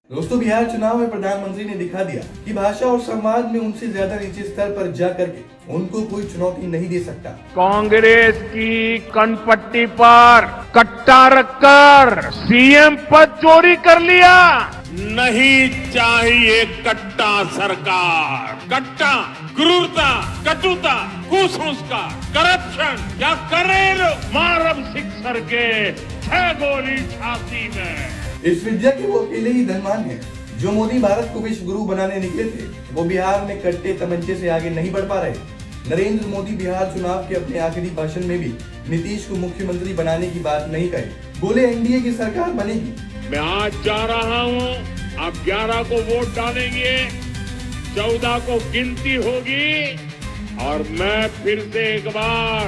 दोस्तों, बिहार चुनाव में प्रधानमंत्री ने दिखा दिया कि भाषा और संवाद में उनसे ज्यादा नीचे स्तर पर जा करके उनको कोई चुनौती नहीं दे सकता। कांग्रेस की कनपट्टी पर कट्टा रखकर सीएम पद चोरी कर लिया। नहीं चाहिए कट्टा सरकार। कट्टा, क्रूरता, कटुता, कुसंस्कार, करप्शन या करेल मारब सिक्सर के 6 गोली छाती में। इस विद्या के वो अकेले ही धनवान हैं जो मोदी भारत को विश्व गुरु बनाने निकले थे। वो बिहार में कट्टे तमंचे से आगे नहीं बढ़ पा रहे। नरेंद्र मोदी बिहार चुनाव के अपने आखिरी भाषण में भी नीतीश को मुख्यमंत्री बनाने की बात नहीं कही। बोले एनडीए की सरकार बनेगी। मैं आज जा रहा हूँ, आप 11 को वोट डालेंगे, 14 को गिनती होगी और मैं फिर से एक बार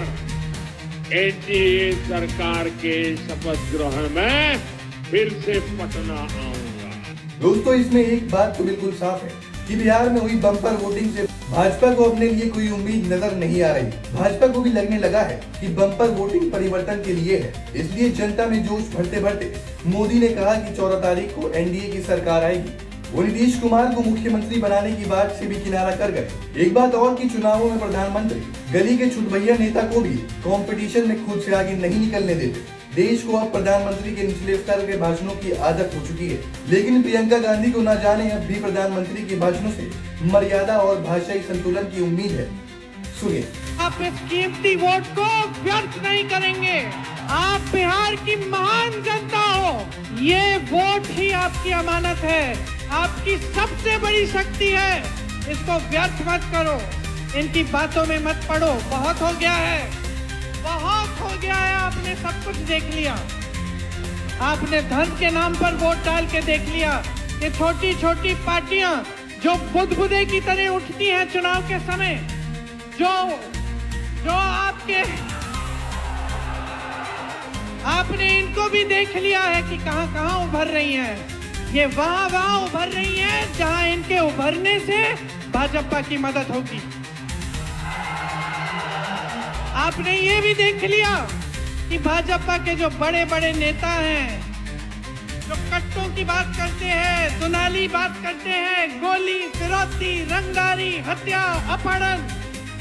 एनडीए सरकार के शपथ ग्रहण में फिर से पटना आऊंगा। दोस्तों, इसमें एक बात तो बिल्कुल साफ है कि बिहार में हुई बम्पर वोटिंग से भाजपा को अपने लिए कोई उम्मीद नजर नहीं आ रही। भाजपा को भी लगने लगा है कि बम्पर वोटिंग परिवर्तन के लिए है। इसलिए जनता में जोश भरते भरते मोदी ने कहा कि 14 तारीख को एनडीए की सरकार आएगी। वो नीतीश कुमार को मुख्यमंत्री बनाने की बात से भी किनारा कर गए। एक बात और कि चुनावों में प्रधानमंत्री गली के छुटभैया नेता को भी कंपटीशन में खुद से आगे नहीं निकलने देते। देश को अब प्रधानमंत्री के निचले स्तर के भाषणों की आदत हो चुकी है। लेकिन प्रियंका गांधी को न जाने अब भी प्रधानमंत्री के भाषणों से मर्यादा और भाषाई संतुलन की उम्मीद है। सुनिए। आप इस कीमती वोट को व्यर्थ नहीं करेंगे। आप बिहार की महान जनता हो। ये वोट ही आपकी अमानत है, आपकी सबसे बड़ी शक्ति है। इसको व्यर्थ मत करो, इनकी बातों में मत पड़ो। बहुत हो गया है, बहुत हो गया है। आपने सब कुछ देख लिया। आपने धन के नाम पर वोट डाल के देख लिया। ये छोटी छोटी पार्टियां जो बुदबुदे की तरह उठती हैं चुनाव के समय, जो आपने इनको भी देख लिया है कि कहां उभर रही हैं। ये वहां उभर रही हैं जहां इनके उभरने से भाजपा की मदद होगी। आपने ये भी देख लिया कि भाजपा के जो बड़े बड़े नेता हैं, जो कट्टों की बात करते हैं, दुनाली बात करते हैं, गोली, फिरौती, रंगदारी, हत्या, अपहरण,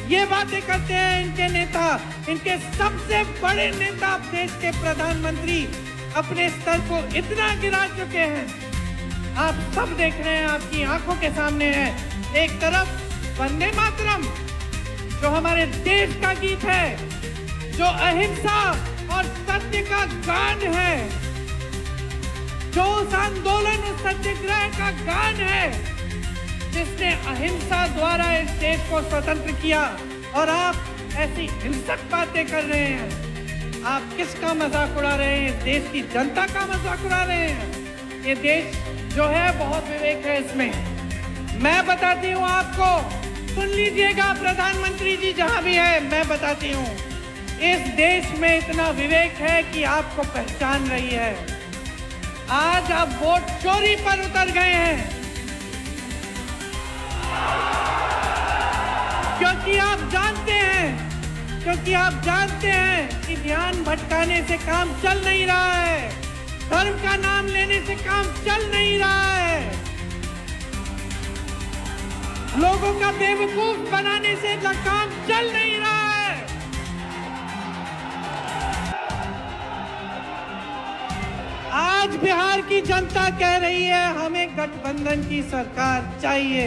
ये बातें करते हैं इनके नेता। इनके सबसे बड़े नेता देश के प्रधानमंत्री अपने स्तर को इतना गिरा चुके हैं। आप सब देख रहे हैं, आपकी आंखों के सामने है। एक तरफ वंदे मातरम जो हमारे देश का गीत है, जो अहिंसा और सत्य का गान है, जो उस आंदोलन उस सत्याग्रह का गान है जिसने अहिंसा द्वारा इस देश को स्वतंत्र किया। और आप ऐसी हिंसक बातें कर रहे हैं। आप किसका मजाक उड़ा रहे हैं? इस देश की जनता का मजाक उड़ा रहे हैं। ये देश जो है बहुत विवेक है इसमें। मैं बताती हूँ आपको, सुन लीजिएगा प्रधानमंत्री जी जहां भी है, मैं बताती हूँ। इस देश में इतना विवेक है कि आपको पहचान रही है। आज आप वोट चोरी पर उतर गए हैं क्योंकि आप जानते हैं कि ध्यान भटकाने से काम चल नहीं रहा है। धर्म का नाम लेने से काम चल नहीं रहा है। लोगों का बेवकूफ बनाने से काम चल नहीं रहा है। आज बिहार की जनता कह रही है हमें गठबंधन की सरकार चाहिए।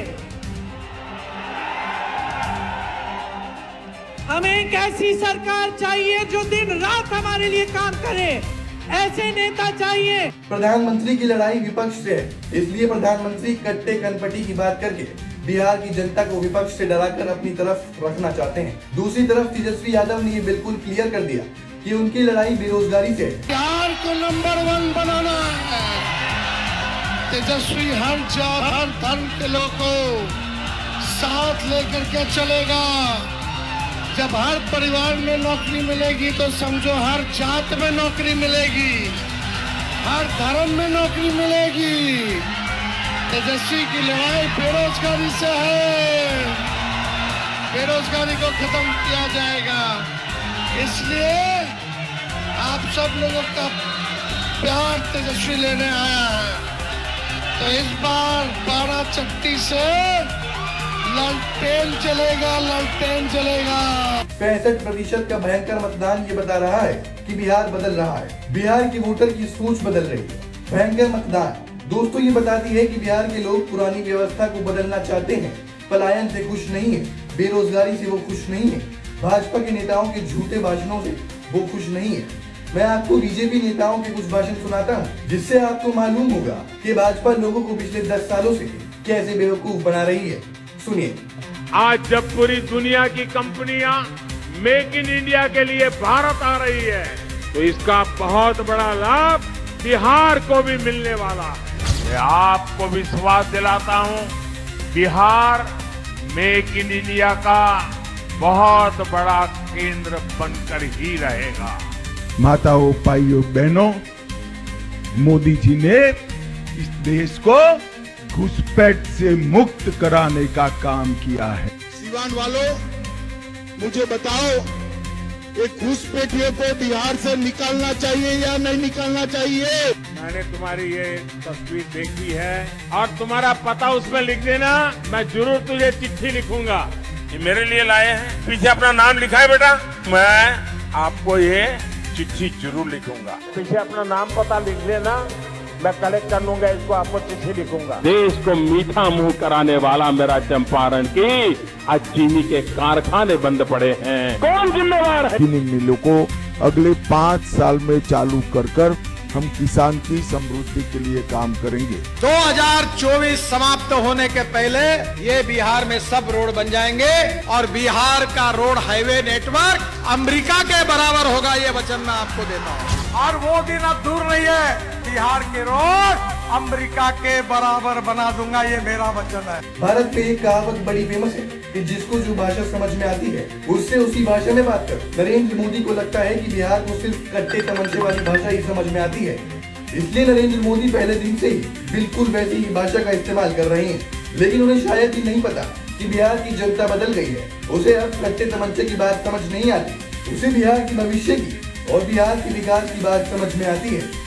हमें एक ऐसी सरकार चाहिए जो दिन रात हमारे लिए काम करे। ऐसे नेता चाहिए। प्रधानमंत्री की लड़ाई विपक्ष से है, इसलिए प्रधानमंत्री कट्टे कनपटी की बात करके बिहार की जनता को विपक्ष से डराकर अपनी तरफ रखना चाहते हैं। दूसरी तरफ तेजस्वी यादव ने ये बिल्कुल क्लियर कर दिया कि उनकी लड़ाई बेरोजगारी से है। बिहार को नंबर 1 बनाना है। तेजस्वी हर धर्म के लोगों को साथ लेकर के चलेगा। जब हर परिवार में नौकरी मिलेगी तो समझो हर जात में नौकरी मिलेगी, हर धर्म में नौकरी मिलेगी। तेजस्वी की लड़ाई बेरोजगारी से है। बेरोजगारी को खत्म किया जाएगा। इसलिए आप सब लोगों का प्यार तेजस्वी लेने आया है। तो इस बार 12 चट्टी से ललटेन चलेगा, ललटेन चलेगा। 65% का भयंकर मतदान ये बता रहा है कि बिहार बदल रहा है। बिहार के वोटर की सोच बदल रही है। भयंकर मतदान दोस्तों ये बताती है कि बिहार के लोग पुरानी व्यवस्था को बदलना चाहते हैं। पलायन से खुश नहीं है, बेरोजगारी से वो खुश नहीं है, भाजपा के नेताओं के झूठे भाषणों से वो खुश नहीं है। मैं आपको बीजेपी नेताओं के कुछ भाषण सुनाता हूँ, जिससे आपको मालूम होगा कि भाजपा लोगों को पिछले 10 सालों से कैसे बेवकूफ बना रही है। सुनिए। आज जब पूरी दुनिया की कंपनियां मेक इन इंडिया के लिए भारत आ रही है, तो इसका बहुत बड़ा लाभ बिहार को भी मिलने वाला है। मैं आपको विश्वास दिलाता हूं, बिहार मेक इन इंडिया का बहुत बड़ा केंद्र बनकर ही रहेगा। माताओं, भाइयों, बहनों, मोदी जी ने इस देश को घुसपैठ से मुक्त कराने का काम किया है। सीवान वालों, मुझे बताओ, एक घुसपैठियों को बिहार से निकालना चाहिए या नहीं निकालना चाहिए? मैंने तुम्हारी ये तस्वीर देखी है और तुम्हारा पता उसमें लिख देना। मैं जरूर तुझे चिट्ठी लिखूंगा। ये मेरे लिए लाए हैं, पीछे अपना नाम लिखा है बेटा। मैं आपको ये चिट्ठी जरूर लिखूंगा। पीछे अपना नाम पता लिख देना, मैं कलेक्ट कर लूंगा इसको, आपको चिट्ठी लिखूंगा। देश को मीठा मुंह कराने वाला मेरा चंपारण की आज चीनी के कारखाने बंद पड़े हैं। कौन जिम्मेवार है? चीनी मिलों को अगले 5 साल में चालू कर हम किसान की समृद्धि के लिए काम करेंगे। 2024 समाप्त होने के पहले ये बिहार में सब रोड बन जाएंगे और बिहार का रोड हाईवे नेटवर्क अमेरिका के बराबर होगा, ये वचन मैं आपको देता हूँ। और वो दिन अब दूर नहीं है, बिहार के रोड अमेरिका के बराबर बना दूंगा, ये मेरा वचन है। भारत में एक कहावत बड़ी फेमस है कि जिसको जो भाषा समझ में आती है उससे उसी भाषा में बात कर। नरेंद्र मोदी को लगता है कि बिहार को सिर्फ कट्टे तमंचे वाली भाषा ही समझ में आती है, इसलिए नरेंद्र मोदी पहले दिन से ही बिल्कुल वैसी ही भाषा का इस्तेमाल कर रहे हैं। लेकिन उन्हें शायद ही नहीं पता कि बिहार की जनता बदल गई है। उसे अब कट्टे तमंचे की बात समझ नहीं आती, उसे बिहार की भविष्य की और बिहार के विकास की बात समझ में आती है।